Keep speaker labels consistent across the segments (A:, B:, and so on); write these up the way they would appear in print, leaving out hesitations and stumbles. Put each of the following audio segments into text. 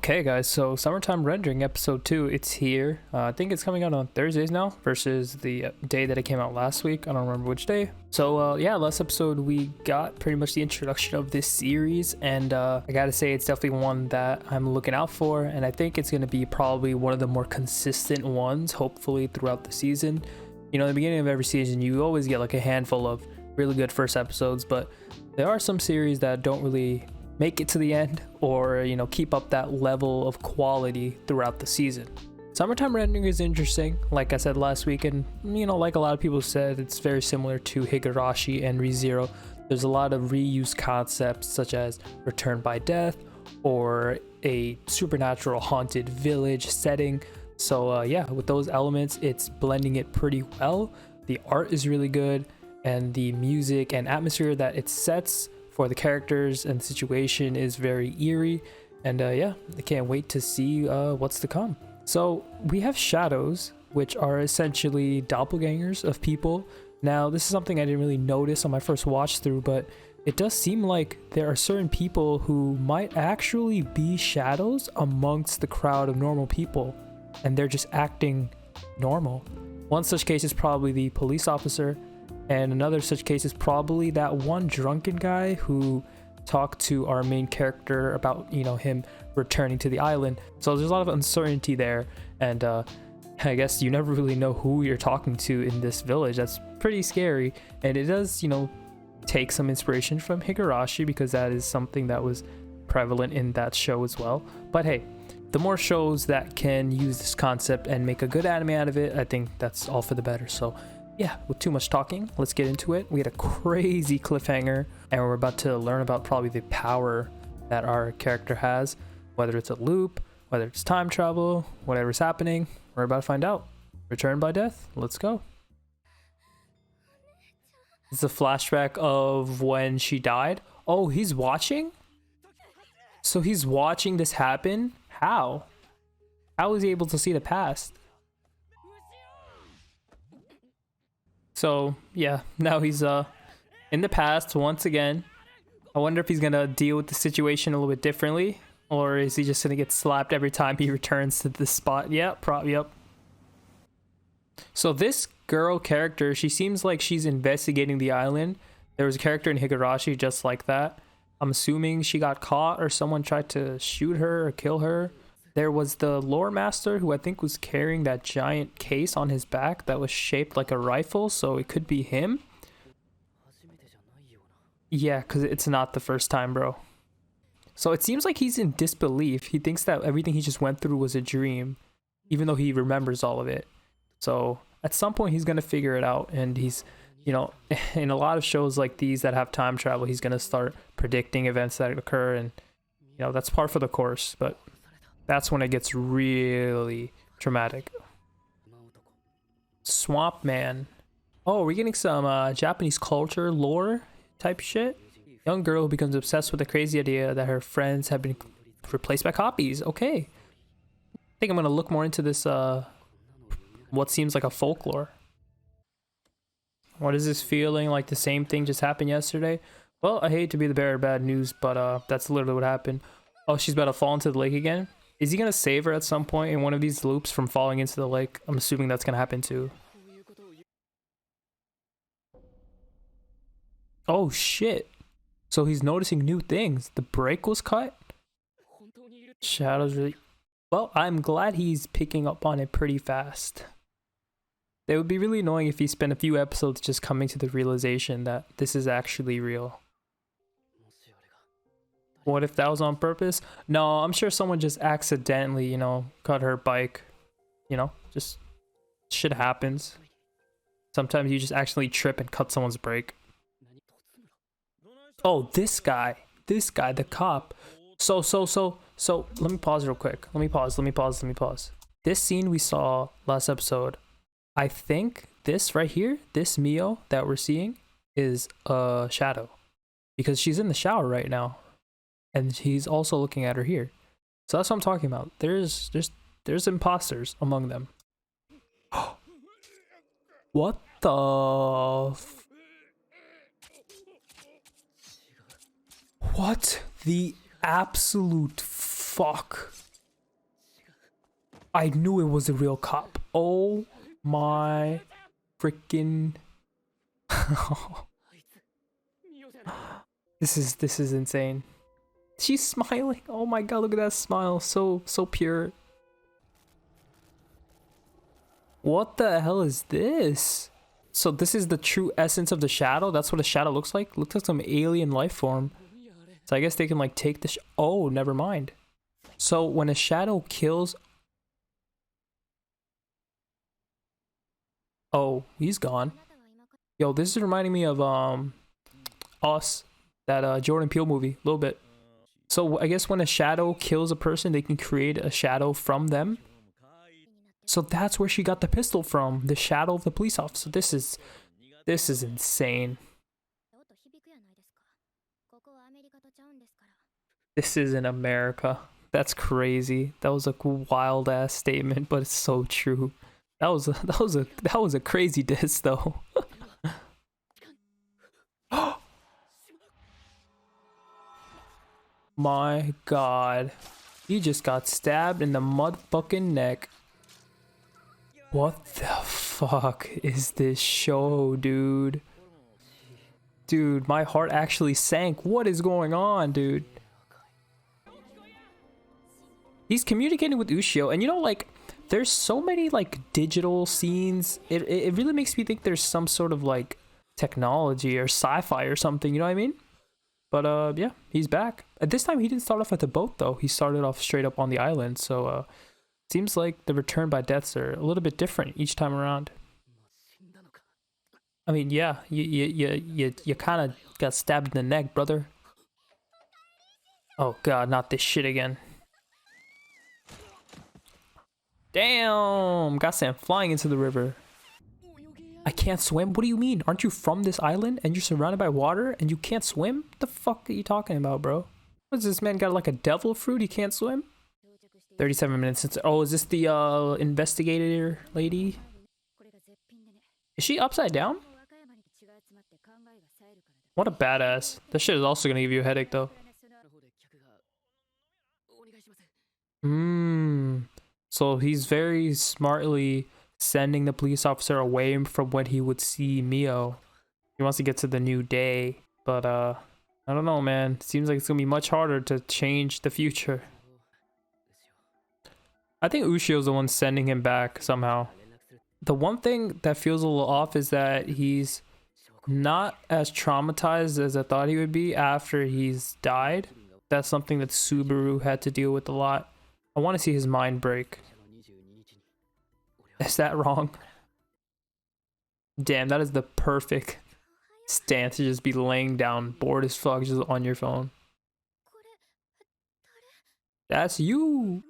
A: Okay guys, so Summertime Rendering episode 2, it's here. I think it's coming out on Thursdays now versus the day that it came out last week. I don't remember which day. So yeah, last episode we got pretty much the introduction of this series, and I gotta say it's definitely one that I'm looking out for, and I think it's gonna be probably one of the more consistent ones, hopefully throughout the season. You know, in the beginning of every season you always get like a handful of really good first episodes, but there are some series that don't really make it to the end or, you know, keep up that level of quality throughout the season. Summertime Rendering is interesting, like I said last week, and you know, like a lot of people said, it's very similar to Higurashi and ReZero. There's a lot of reused concepts such as Return by Death or a supernatural haunted village setting. So yeah, with those elements, it's blending it pretty well. The art is really good, and the music and atmosphere that it sets for the characters and situation is very eerie, and yeah, I can't wait to see what's to come. So we have shadows, which are essentially doppelgangers of people. Now this is something I didn't really notice on my first watch through, but it does seem like there are certain people who might actually be shadows amongst the crowd of normal people, and they're just acting normal. One such case is probably the police officer, and another such case is probably that one drunken guy who talked to our main character about, you know, him returning to the island. So there's a lot of uncertainty there, and I guess you never really know who you're talking to in this village. That's pretty scary, and it does, you know, take some inspiration from Higurashi, because that is something that was prevalent in that show as well. But hey, the more shows that can use this concept and make a good anime out of it, I think that's all for the better. So yeah, with too much talking, let's get into it. We had a crazy cliffhanger, and we're about to learn about probably the power that our character has, whether it's a loop, whether it's time travel, whatever's happening, we're about to find out. Return by Death, let's go. It's a flashback of when she died. Oh, he's watching? So he's watching this happen? How? How is he able to see the past? So yeah, now he's in the past once again. I wonder if he's gonna deal with the situation a little bit differently, or is he just gonna get slapped every time he returns to the spot? Yeah, yep. So this girl character, she seems like she's investigating the island. There was a character in Higurashi just like that. I'm assuming she got caught or someone tried to shoot her or kill her. There was the lore master who I think was carrying that giant case on his back that was shaped like a rifle, so it could be him. Yeah, because it's not the first time, bro. So it seems like he's in disbelief. He thinks that everything he just went through was a dream, even though he remembers all of it. So at some point he's going to figure it out, and he's, you know, in a lot of shows like these that have time travel, he's going to start predicting events that occur, and, you know, that's par for the course, but that's when it gets really dramatic. Swamp Man. Oh, we're getting some Japanese culture lore type shit. Young girl who becomes obsessed with the crazy idea that her friends have been replaced by copies. Okay. I think I'm gonna look more into this what seems like a folklore. What is this feeling like the same thing just happened yesterday? Well, I hate to be the bearer of bad news, but that's literally what happened. Oh, she's about to fall into the lake again. Is he gonna save her at some point in one of these loops from falling into the lake? I'm assuming that's gonna happen too. Oh shit. So he's noticing new things. The break was cut? Shadows really... Well, I'm glad he's picking up on it pretty fast. It would be really annoying if he spent a few episodes just coming to the realization that this is actually real. What if that was on purpose? No, I'm sure someone just accidentally, you know, cut her bike. You know, just shit happens. Sometimes you just accidentally trip and cut someone's brake. Oh, this guy, the cop. So, let me pause real quick. Let me pause. This scene we saw last episode, I think this right here, this Mio that we're seeing is a shadow, because she's in the shower right now. And he's also looking at her here. So that's what I'm talking about. There's imposters among them. What the what the absolute fuck I knew it was a real cop. Oh my freaking. This is insane. She's smiling. Oh my god, look at that smile. So pure. What the hell is this? So this is the true essence of the shadow? That's what a shadow looks like? Looks like some alien life form. So I guess they can like take the oh, never mind. So when a shadow kills... Oh, he's gone. Yo, this is reminding me of Us, that Jordan Peele movie, a little bit. So I guess when a shadow kills a person, they can create a shadow from them. So that's where she got the pistol from, the shadow of the police officer. This is insane. This is in America. That's crazy. That was a wild ass statement, but it's so true. That was a crazy diss though. My god. He just got stabbed in the motherfucking neck. What the fuck is this show, dude? Dude, my heart actually sank. What is going on, dude? He's communicating with Ushio, and you know, like, there's so many, like, digital scenes. It really makes me think there's some sort of, like, technology or sci-fi or something, you know what I mean? But, yeah, he's back. At this time, he didn't start off at the boat, though. He started off straight up on the island, so, seems like the return by deaths are a little bit different each time around. I mean, yeah, you kind of got stabbed in the neck, brother. Oh, God, not this shit again. Damn, got sent flying into the river. I can't swim? What do you mean? Aren't you from this island and you're surrounded by water and you can't swim? What the fuck are you talking about, bro? What is this man got like a devil fruit? He can't swim? 37 minutes since... Oh, is this the investigator lady? Is she upside down? What a badass. This shit is also gonna give you a headache though. So he's very smartly sending the police officer away from when he would see Mio. He wants to get to the new day, but I don't know, man. Seems like it's gonna be much harder to change the future. I think Ushio's the one sending him back somehow. The one thing that feels a little off is that he's not as traumatized as I thought he would be after he's died. That's something that Subaru had to deal with a lot. I want to see his mind break. Is that wrong? Damn, that is the perfect stance to just be laying down, bored as fuck, just on your phone. That's you!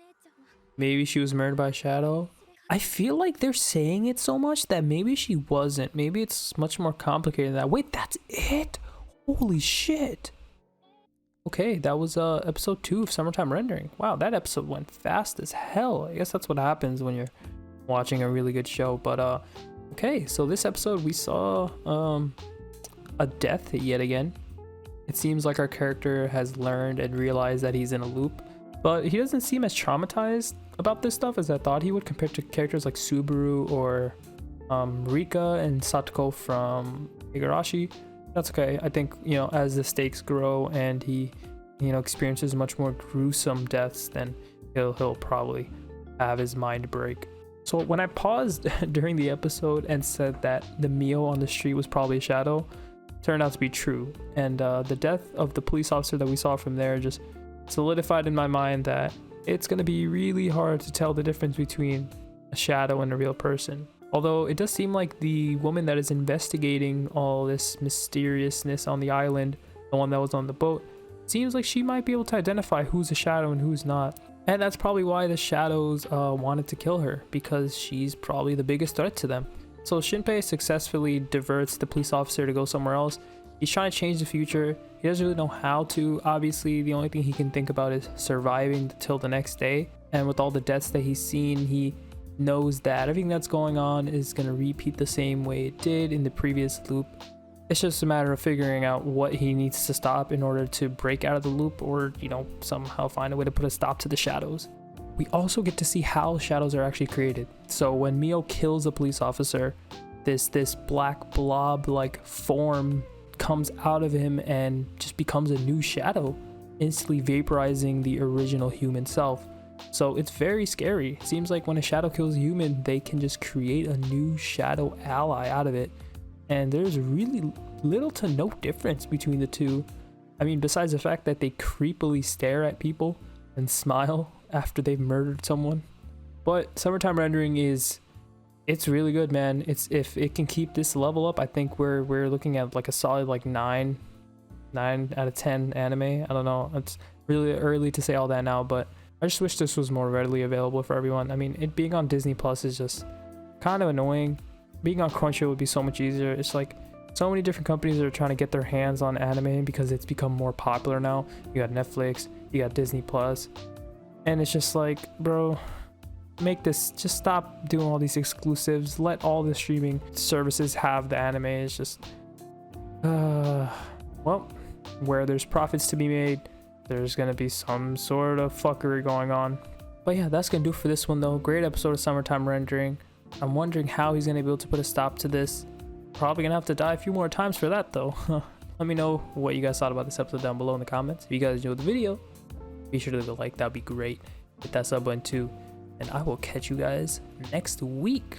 A: Maybe she was murdered by a shadow. I feel like they're saying it so much that maybe she wasn't. Maybe it's much more complicated than that. Wait, that's it? Holy shit. Okay, that was episode 2 of Summertime Rendering. Wow, that episode went fast as hell. I guess that's what happens when you're watching a really good show. But okay, so this episode we saw a death yet again. It seems like our character has learned and realized that he's in a loop, but he doesn't seem as traumatized about this stuff as I thought he would compared to characters like Subaru or Rika and Satoko from Higurashi. That's okay. I think, you know, as the stakes grow and he, you know, experiences much more gruesome deaths, then he'll probably have his mind break. So when I paused during the episode and said that the Mio on the street was probably a shadow, turned out to be true. And the death of the police officer that we saw from there just solidified in my mind that it's going to be really hard to tell the difference between a shadow and a real person. Although it does seem like the woman that is investigating all this mysteriousness on the island, the one that was on the boat, seems like she might be able to identify who's a shadow and who's not. And that's probably why the shadows wanted to kill her, because she's probably the biggest threat to them. So Shinpei successfully diverts the police officer to go somewhere else. He's trying to change the future. He doesn't really know how to. Obviously, the only thing he can think about is surviving till the next day. And with all the deaths that he's seen, he knows that everything that's going on is going to repeat the same way it did in the previous loop. It's just a matter of figuring out what he needs to stop in order to break out of the loop, or, you know, somehow find a way to put a stop to the shadows. we also get to see how shadows are actually created. So when Mio kills a police officer, this black blob like form comes out of him and just becomes a new shadow, instantly vaporizing the original human self. So it's very scary. It seems like when a shadow kills a human, they can just create a new shadow ally out of it. And there's really little to no difference between the two. I mean, besides the fact that they creepily stare at people and smile after they've murdered someone. But summertime rendering it's really good, man. If it can keep this level up, I think we're looking at like a solid like 9 out of 10 anime. I don't know. It's really early to say all that now, but I just wish this was more readily available for everyone. I mean, it being on Disney Plus is just kind of annoying. Being on Crunchyroll would be so much easier. It's like so many different companies are trying to get their hands on anime because it's become more popular now. You got Netflix, you got Disney Plus, and it's just like, bro, make this, just stop doing all these exclusives. Let all the streaming services have the anime. It's just well, where there's profits to be made, there's gonna be some sort of fuckery going on. But yeah, that's gonna do for this one though. Great episode of Summertime Rendering. I'm wondering how he's gonna be able to put a stop to this. Probably gonna have to die a few more times for that though. Let me know what you guys thought about this episode down below in the comments. If you guys enjoyed the video, be sure to leave a like, that'd be great. Hit that sub button too, and I will catch you guys next week.